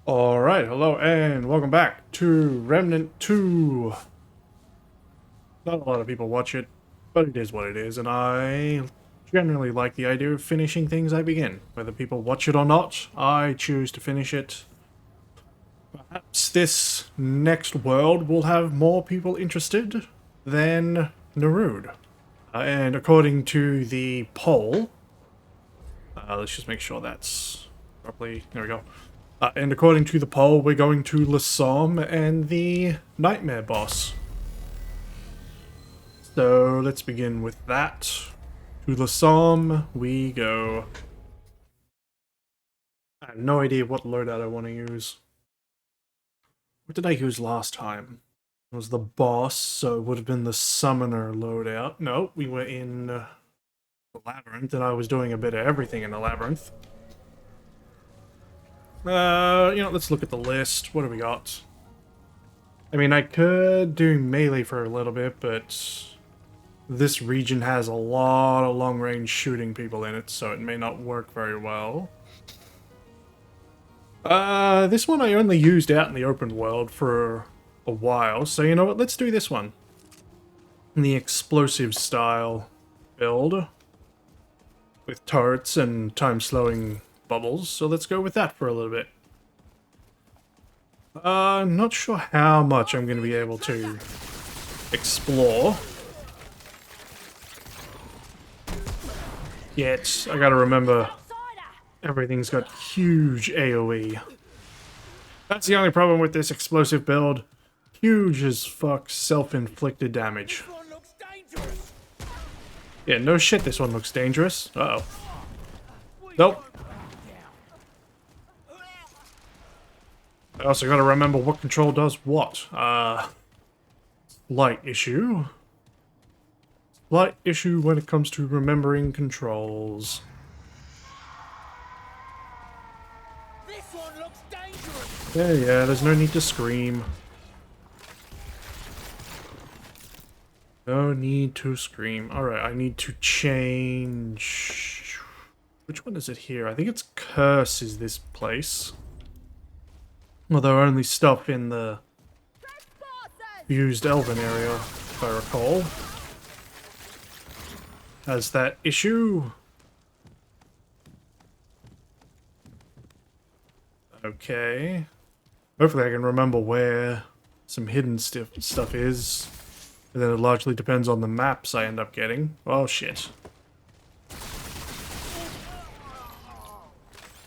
Alright, hello and welcome back to Remnant 2. Not a lot of people watch it, but it is what it is, and I generally like the idea of finishing things I begin. Whether people watch it or not, I choose to finish it. Perhaps this next world will have more people interested than Narud. And according to the poll, let's just make sure that's properly, there we go. And according to the poll, we're going to Losomn and the Nightmare boss. So let's begin with that. To Losomn we go. I have no idea what loadout I want to use. What did I use last time? It was the boss, so it would have been the summoner loadout. No, we were in the labyrinth, and I was doing a bit of everything in the labyrinth. Let's look at the list. What do we got? I mean, I could do melee for a little bit, but this region has a lot of long-range shooting people in it, so it may not work very well. This one I only used out in the open world for a while, so you know what, let's do this one. The explosive style build with turrets and time-slowing bubbles, so let's go with that for a little bit. Not sure how much I'm going to be able to explore. Yet, I gotta remember, everything's got huge AoE. That's the only problem with this explosive build. Huge as fuck self-inflicted damage. Yeah, no shit, this one looks dangerous. Uh-oh. Nope. I also gotta remember what control does what. Slight issue. Slight issue when it comes to remembering controls. This one looks dangerous. Yeah, there's no need to scream. No need to scream. Alright, I need to change... Which one is it here? I think it's Curse is this place. Although only stuff in the used Elven area, if I recall, has that issue. Okay. Hopefully I can remember where some hidden stuff is. And then it largely depends on the maps I end up getting. Oh shit.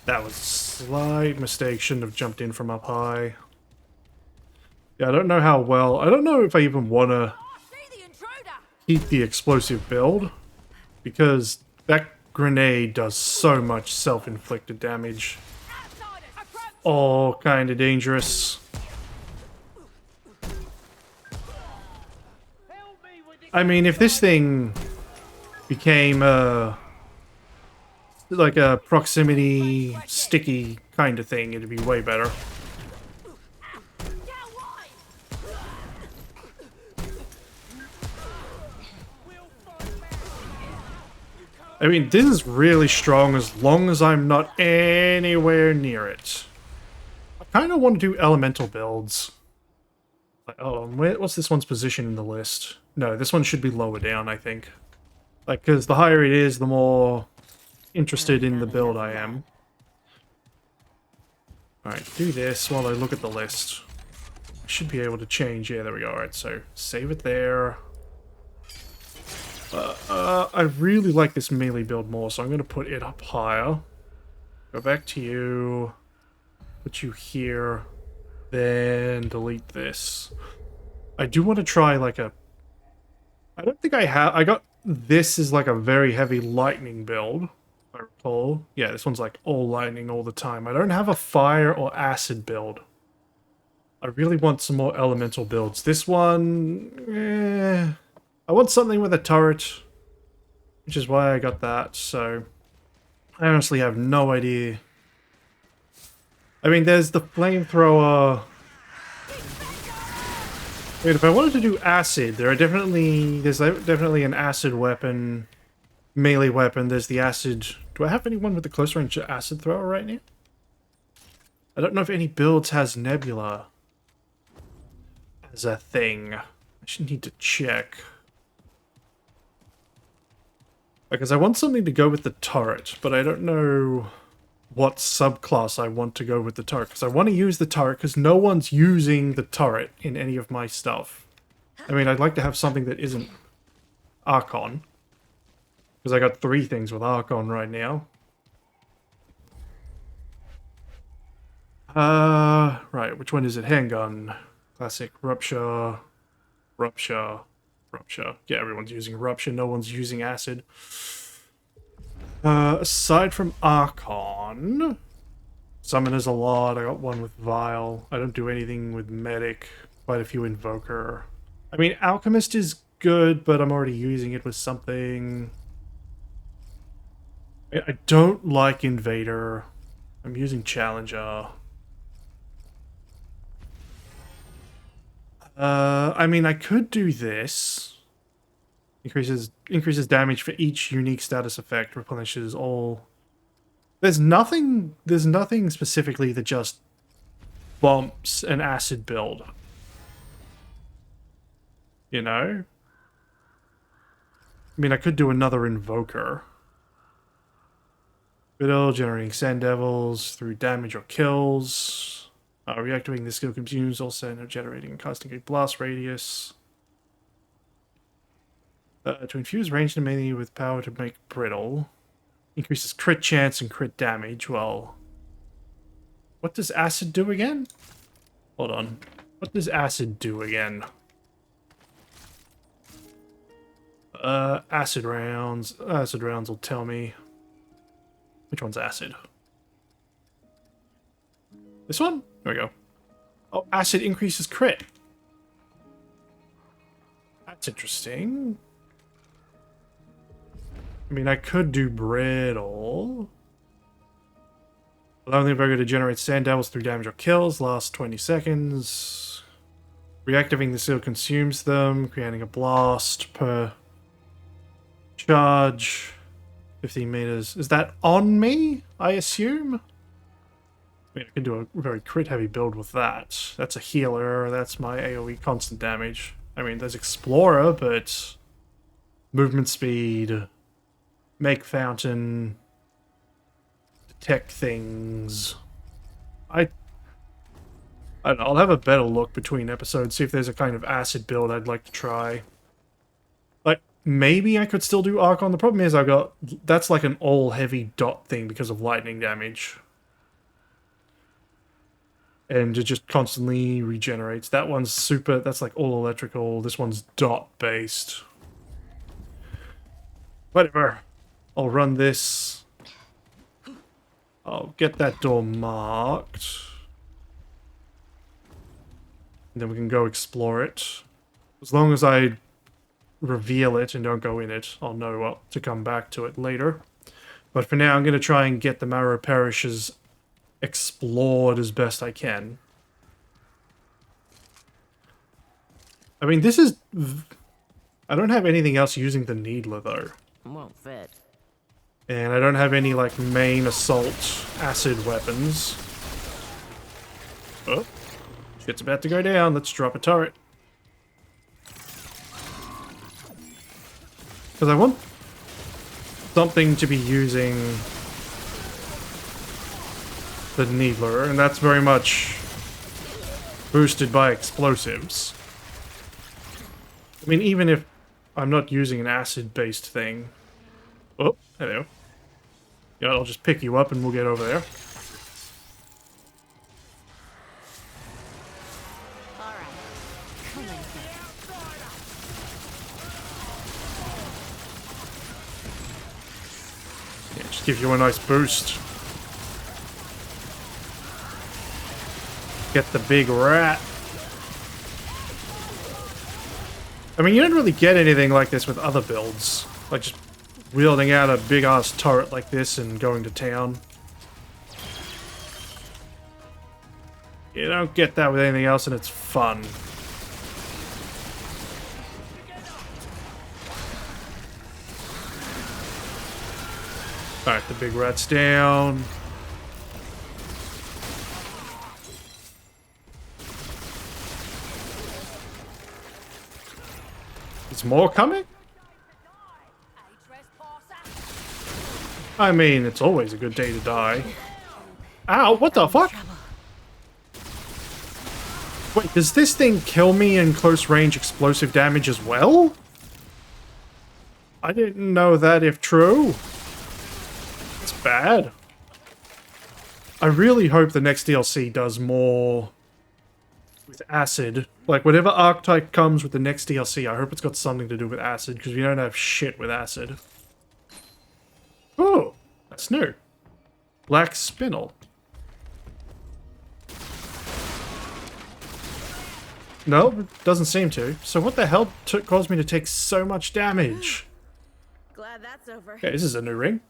That was a slight mistake, shouldn't have jumped in from up high. Yeah, I don't know how well... I don't know if I even want to keep the explosive build, because that grenade does so much self-inflicted damage. All kind of dangerous. I mean, if this thing became like a proximity sticky kind of thing, it'd be way better. I mean, this is really strong as long as I'm not anywhere near it. I kind of want to do elemental builds. Like, oh, what's this one's position in the list? No, this one should be lower down, I think. Like, because the higher it is, the more interested in the build I am. Alright, do this while I look at the list. I should be able to change. Yeah, there we go. Alright, so save it there. I really like this melee build more, so I'm going to put it up higher. Go back to you. Put you here. Then delete this. I do want to try like a... I don't think I have... I got this is like a very heavy lightning build, if I recall. Yeah, this one's like all lightning all the time. I don't have a fire or acid build. I really want some more elemental builds. This one... I want something with a turret, which is why I got that, so... I honestly have no idea. I mean, there's the flamethrower... Wait, if I wanted to do acid, there's definitely an acid weapon, melee weapon. There's the acid... Do I have anyone with a close range acid thrower right now? I don't know if any builds has Nebula as a thing. I should need to check. Because I want something to go with the turret, but I don't know what subclass I want to go with the turret. Because I want to use the turret because no one's using the turret in any of my stuff. I mean, I'd like to have something that isn't Archon. Because I got 3 things with Archon right now. Right, which one is it? Handgun. Classic. Rupture. Rupture. Rupture. Yeah, everyone's using Rupture, no one's using Acid. Aside from Archon, Summoner's a lot. I got one with Vial. I don't do anything with Medic. Quite a few Invoker. I mean, Alchemist is good, but I'm already using it with something. I don't like Invader. I'm using Challenger. I mean, I could do this. Increases damage for each unique status effect, replenishes all. There's nothing specifically that just bumps an acid build. You know? I mean, I could do another Invoker. Fiddle, generating Sand Devils through damage or kills. Reactivating the skill consumes also generating and casting a blast radius. To infuse ranged enemy with power to make brittle. Increases crit chance and crit damage. Well, what does acid do again? Hold on. What does acid do again? Acid rounds. Acid rounds will tell me. Which one's acid? This one? There we go. Oh, acid increases crit. That's interesting. I mean, I could do brittle. Allowing the Invoker to generate Sand Devils through damage or kills. Last 20 seconds. Reactivating the seal consumes them. Creating a blast per charge. 15 meters. Is that on me, I assume? I mean, I can do a very crit-heavy build with that. That's a healer. That's my AoE constant damage. I mean, there's Explorer, but... movement speed... make fountain... detect things... I don't know, I'll have a better look between episodes, see if there's a kind of acid build I'd like to try. Like, maybe I could still do Archon. The problem is I've got... that's like an all-heavy dot thing because of lightning damage. And it just constantly regenerates. That one's super... that's like all electrical. This one's dot-based. Whatever. I'll run this. I'll get that door marked. And then we can go explore it. As long as I reveal it and don't go in it, I'll know what to come back to it later. But for now, I'm going to try and get the Morrow Parishes explored as best I can. I mean, this is... I don't have anything else using the Needler, though. Won't fit. And I don't have any, like, main assault acid weapons. Oh. Shit's about to go down. Let's drop a turret. Because I want something to be using the Needler, and that's very much boosted by explosives. I mean, even if I'm not using an acid-based thing... oh, hello. Yeah, I'll just pick you up and we'll get over there. Yeah, just give you a nice boost. Get the big rat. I mean, you don't really get anything like this with other builds. Like just wielding out a big-ass turret like this and going to town. You don't get that with anything else, and it's fun. Alright, the big rat's down. There's more coming? I mean, it's always a good day to die. Ow, what the fuck? Wait, does this thing kill me in close range explosive damage as well? I didn't know that if true. It's bad. I really hope the next DLC does more with acid. Like, whatever archetype comes with the next DLC, I hope it's got something to do with acid, because we don't have shit with acid. Oh, that's new. Black Spinel. No, it doesn't seem to. So what the hell caused me to take so much damage? Glad that's over. Okay, this is a new ring.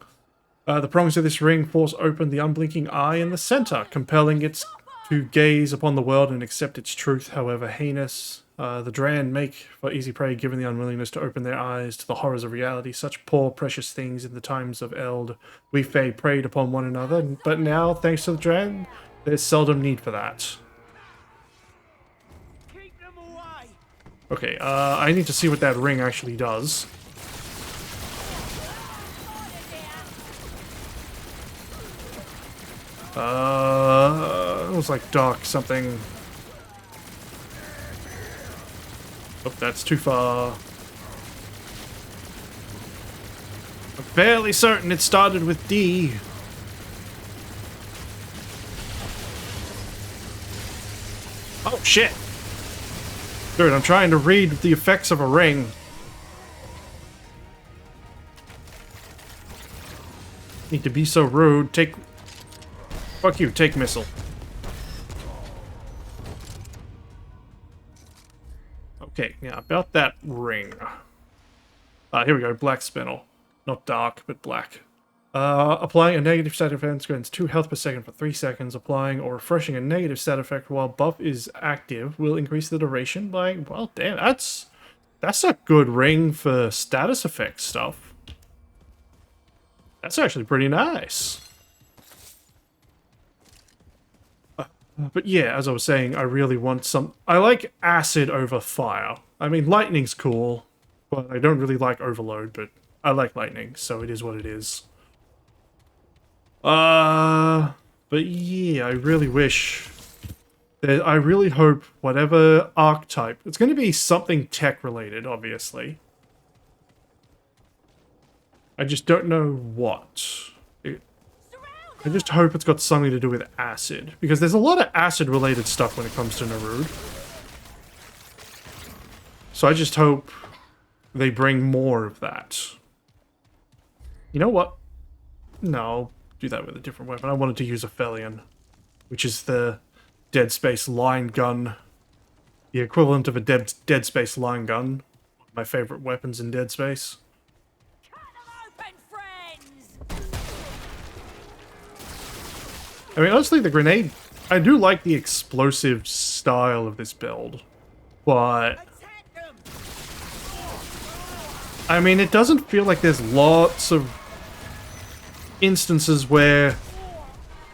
The prongs of this ring force open the unblinking eye in the center, compelling it to gaze upon the world and accept its truth, however heinous. The Dran make for easy prey given the unwillingness to open their eyes to the horrors of reality. Such poor, precious things in the times of Eld. We Fae preyed upon one another, but now, thanks to the Dran, there's seldom need for that. Keep them away. Okay, I need to see what that ring actually does. It was like dark something. Oh, that's too far. I'm fairly certain it started with D. Oh, shit. Dude, I'm trying to read the effects of a ring. Need to be so rude. Take... Fuck you, take missile. Okay, yeah, about that ring. Here we go, Black Spinel. Not dark, but black. Applying a negative stat effect grants 2 health per second for 3 seconds. Applying or refreshing a negative stat effect while buff is active will increase the duration by... Well, damn, that's a good ring for status effect stuff. That's actually pretty nice. But yeah, as I was saying, I really want some... I like acid over fire. I mean, lightning's cool, but I don't really like overload, but I like lightning, so it is what it is. But yeah, I really wish... I really hope whatever archetype... It's going to be something tech-related, obviously. I just don't know what. I just hope it's got something to do with acid, because there's a lot of acid-related stuff when it comes to Narud. So I just hope they bring more of that. You know what? No, I'll do that with a different weapon. I wanted to use a Felion, which is the Dead Space line gun. The equivalent of a Dead Space line gun. One of my favorite weapons in Dead Space. I mean, honestly, the grenade... I do like the explosive style of this build, but... I mean, it doesn't feel like there's lots of instances where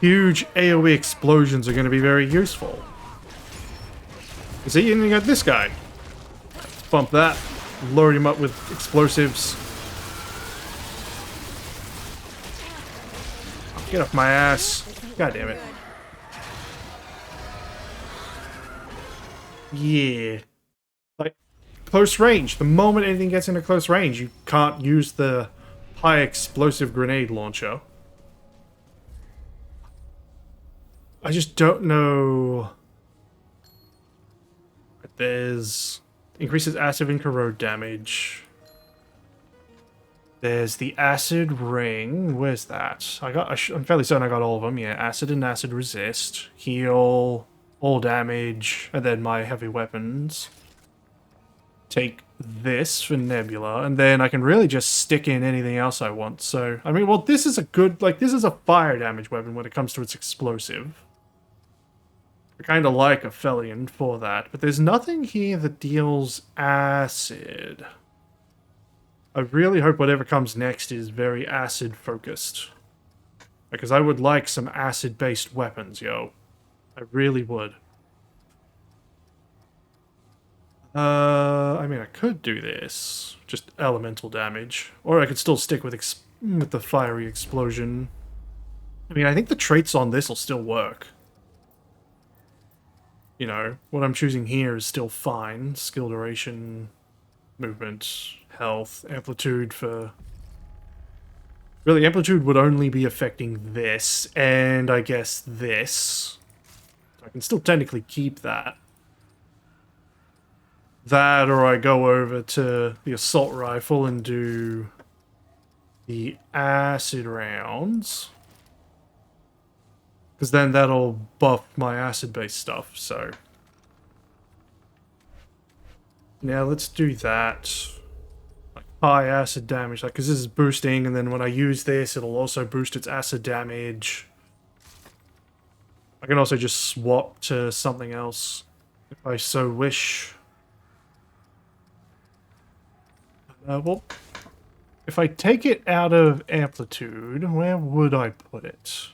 huge AoE explosions are going to be very useful. See, and you got this guy. Bump that, load him up with explosives. Get off my ass. God damn it. Yeah. Like, close range. The moment anything gets into close range, you can't use the high explosive grenade launcher. I just don't know. There's... Increases acid and corrode damage. There's the acid ring. Where's that? I'm fairly certain I got all of them. Yeah, acid and acid resist. Heal. All damage. And then my heavy weapons. Take this for Nebula. And then I can really just stick in anything else I want. So, I mean, well, this is a good... Like, this is a fire damage weapon when it comes to its explosive. I kind of like a Felion for that. But there's nothing here that deals acid. I really hope whatever comes next is very acid-focused. Because I would like some acid-based weapons, yo. I really would. I mean, I could do this. Just elemental damage. Or I could still stick with the fiery explosion. I mean, I think the traits on this will still work. You know, what I'm choosing here is still fine. Skill duration, movement, health, amplitude for... Really, amplitude would only be affecting this, and I guess this. So I can still technically keep that. That, or I go over to the assault rifle and do the acid rounds. Because then that'll buff my acid-based stuff, so... Now let's do that. Like high acid damage, like, because this is boosting, and then when I use this, it'll also boost its acid damage. I can also just swap to something else, if I so wish. Well, if I take it out of amplitude, where would I put it?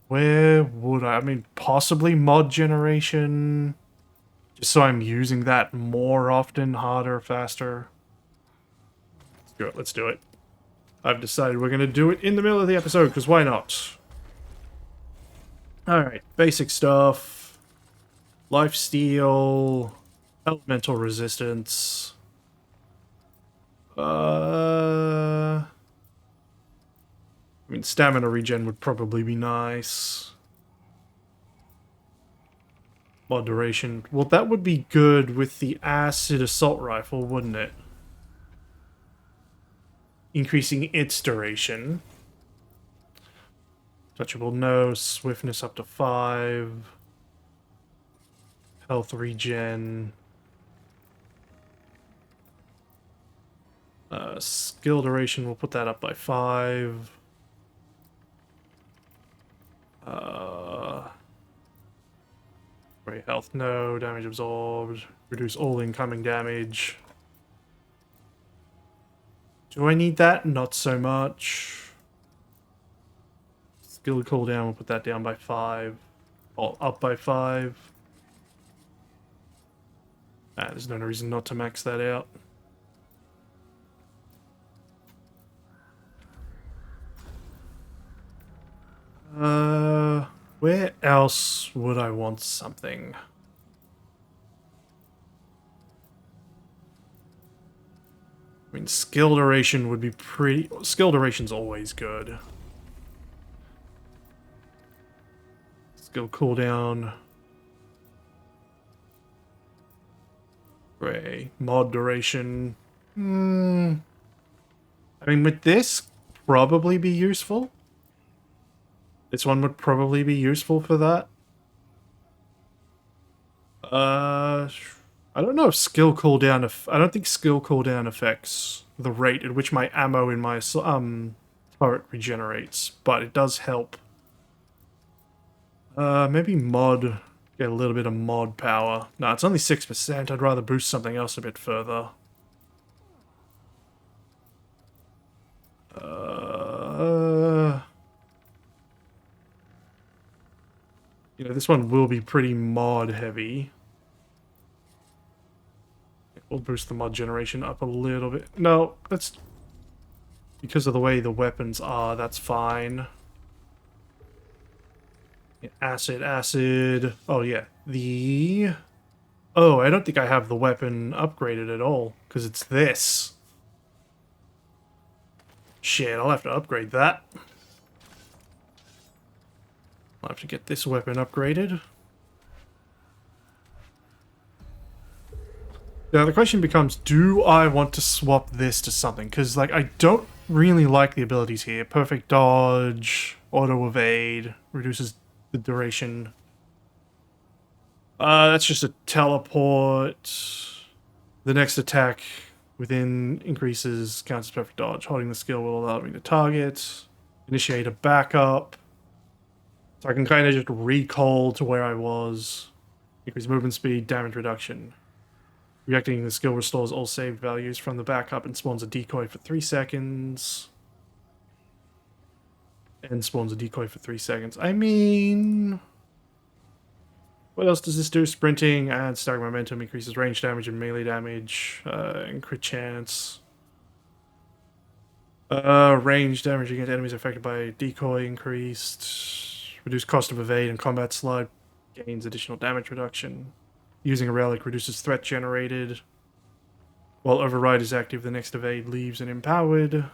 Where would I mean, possibly mod generation. Just so I'm using that more often, harder, faster. Let's do it, let's do it. I've decided we're going to do it in the middle of the episode, because why not? Alright, basic stuff. Lifesteal. Elemental resistance. I mean, stamina regen would probably be nice. Mod duration. Well, that would be good with the acid assault rifle, wouldn't it? Increasing its duration. Touchable, no. Swiftness up to 5. Health regen. Skill duration, we'll put that up by 5. Great health, no. Damage absorbed. Reduce all incoming damage. Do I need that? Not so much. Skill cooldown, we'll put that down by 5. Or up by 5. There's no reason not to max that out. Where else would I want something? I mean, skill duration would be pretty... Skill duration's always good. Skill cooldown. Gray. Mod duration. I mean, with this, probably be useful. This one would probably be useful for that. I don't know if skill cooldown... I don't think skill cooldown affects the rate at which my ammo in my turret regenerates, but it does help. Maybe mod... Get a little bit of mod power. No, it's only 6%. I'd rather boost something else a bit further. You know, this one will be pretty mod heavy. We'll boost the mod generation up a little bit. No, that's... Because of the way the weapons are, that's fine. Acid. Oh, yeah. Oh, I don't think I have the weapon upgraded at all, because it's this. Shit, I'll have to upgrade that. I'll have to get this weapon upgraded. Now the question becomes, do I want to swap this to something? Because, like, I don't really like the abilities here. Perfect dodge, auto evade, reduces the duration. That's just a teleport. The next attack within increases counts as perfect dodge. Holding the skill will allow me to target. Initiate a backup. So I can kind of just recall to where I was. Increase movement speed, damage reduction. Reactivating the skill restores all saved values from the backup and spawns a decoy for 3 seconds. And spawns a decoy for 3 seconds. I mean... What else does this do? Sprinting and static momentum increases range damage and melee damage, and crit chance. Range damage against enemies affected by decoy increased. Reduced cost of evade and combat slide. Gains additional damage reduction. Using a relic reduces threat generated. While override is active, the next evade leaves unempowered.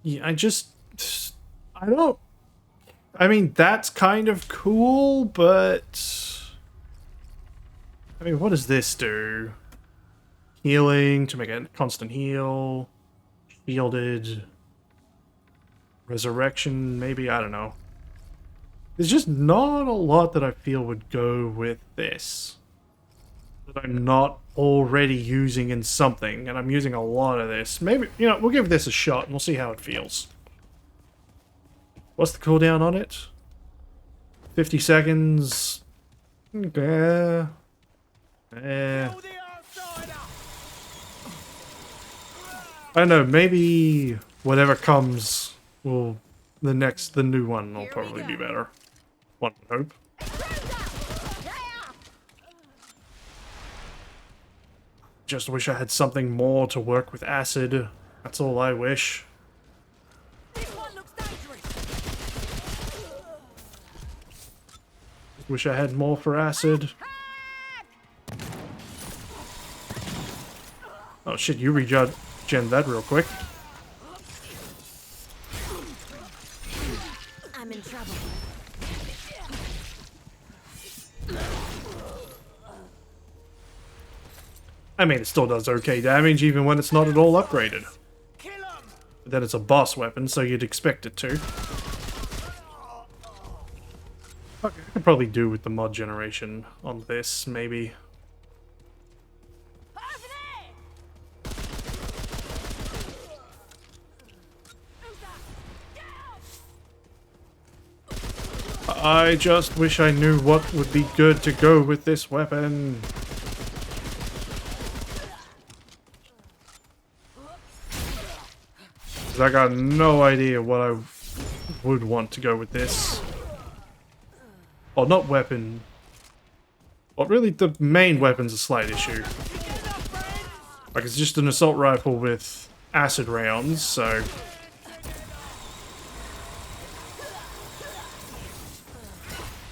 Yeah, I don't... I mean, that's kind of cool, but... I mean, what does this do? Healing to make a constant heal. Shielded. Resurrection, maybe? I don't know. There's just not a lot that I feel would go with this. That I'm not already using in something, and I'm using a lot of this. Maybe, you know, we'll give this a shot and we'll see how it feels. What's the cooldown on it? 50 seconds. Okay. I don't know, maybe whatever comes will... The new one will probably be better. One would hope. Just wish I had something more to work with acid. That's all I wish. Wish I had more for acid. Oh shit, you regen that real quick. I'm in trouble. I mean, it still does okay damage even when it's not at all upgraded. But then it's a boss weapon, so you'd expect it to. Okay, I could probably do with the mod generation on this, maybe. I just wish I knew what would be good to go with this weapon. I got no idea what I would want to go with this. Oh, not weapon. Well, really, the main weapon's a slight issue. Like, it's just an assault rifle with acid rounds, so...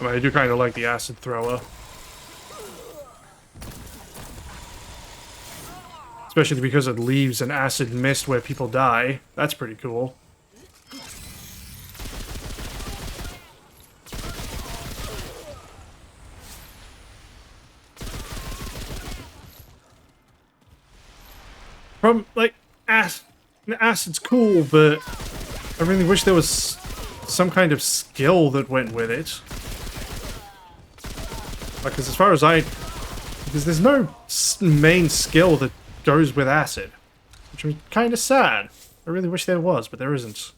I mean, I do kind of like the acid thrower. Especially because it leaves an acid mist where people die. That's pretty cool. From, like, acid's cool, but I really wish there was some kind of skill that went with it. Like, 'cause as far as because there's no main skill that goes with acid, which is kind of sad. I really wish there was, but there isn't.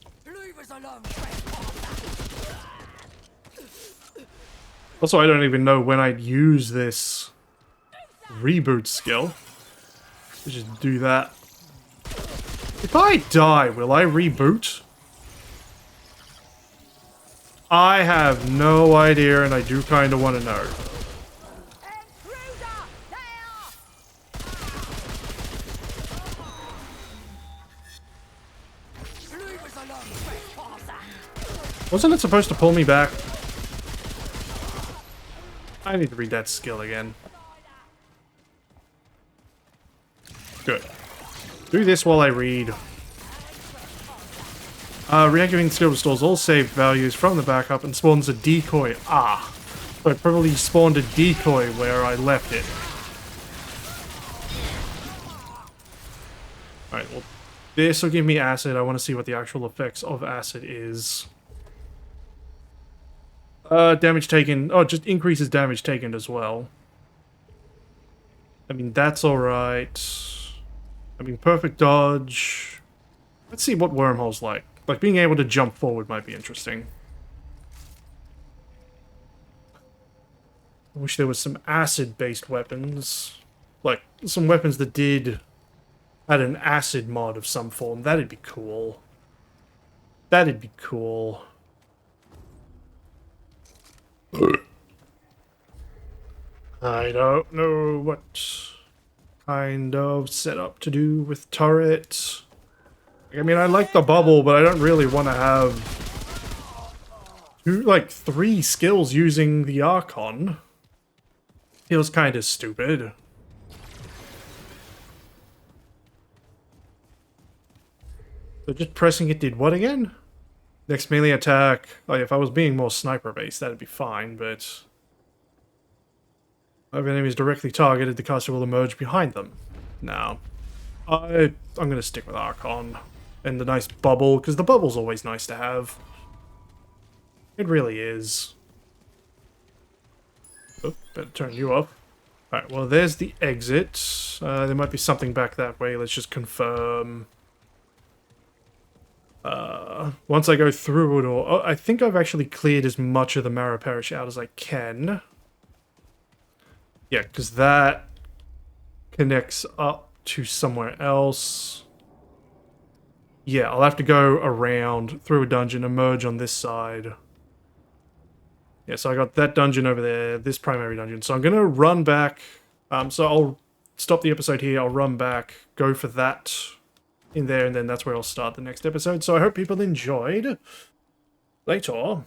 Also, I don't even know when I'd use this reboot skill. Let's just do that. If I die, will I reboot? I have no idea, and I do kind of want to know. Wasn't it supposed to pull me back? I need to read that skill again. Good. Do this while I read. Reactivating skill restores all saved values from the backup and spawns a decoy. Ah. So it probably spawned a decoy where I left it. Alright, well, this will give me acid. I want to see what the actual effects of acid is. Damage taken. Oh, it just increases damage taken as well. I mean, that's alright. I mean, perfect dodge. Let's see what wormhole's like. Like, being able to jump forward might be interesting. I wish there was some acid-based weapons. Like, some weapons that had an acid mod of some form. That'd be cool. That'd be cool. I don't know what kind of setup to do with turret. I mean, I like the bubble, but I don't really want to have like 3 skills using the Archon. Feels kind of stupid. So just pressing it did what again? Next melee attack. Like, if I was being more sniper-based, that'd be fine, but... if enemies directly targeted, the caster will emerge behind them. No. I'm gonna stick with Archon. And the nice bubble, because the bubble's always nice to have. It really is. Oh, better turn you up. Alright, well there's the exit. There might be something back that way, let's just confirm. Once I go through it all... oh, I think I've actually cleared as much of the Morrow Parish out as I can. Yeah, because that connects up to somewhere else. Yeah, I'll have to go around through a dungeon, emerge on this side. Yeah, so I got that dungeon over there, this primary dungeon. So I'm going to run back. So I'll stop the episode here, I'll run back, go for that in there, and then that's where I'll start the next episode. So I hope people enjoyed. Later.